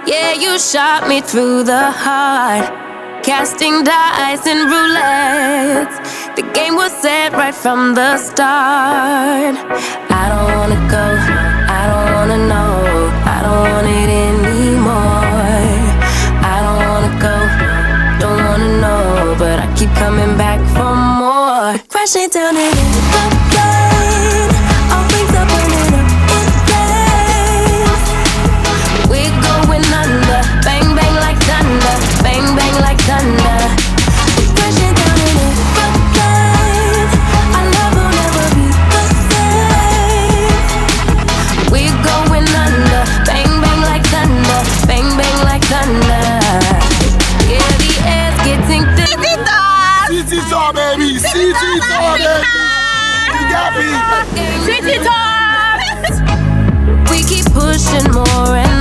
Yeah, you shot me through the heart, casting dice and roulette. The game was set right from the start. I don't wanna go, I don't wanna know, I don't want it anymore. I don't wanna go, don't wanna know, but I keep coming back for more. Crashing down and in the rain, all things are burning up in flames. We're going under, bang bang like thunder, bang bang like thunder. We're crashing down and in the rain, our love will never be the same. We're going under, bang bang like thunder, bang bang like thunder. Yeah, the air's getting thick. CityTours, baby. CityTours, baby. You got me. CityTours. We keep pushing more and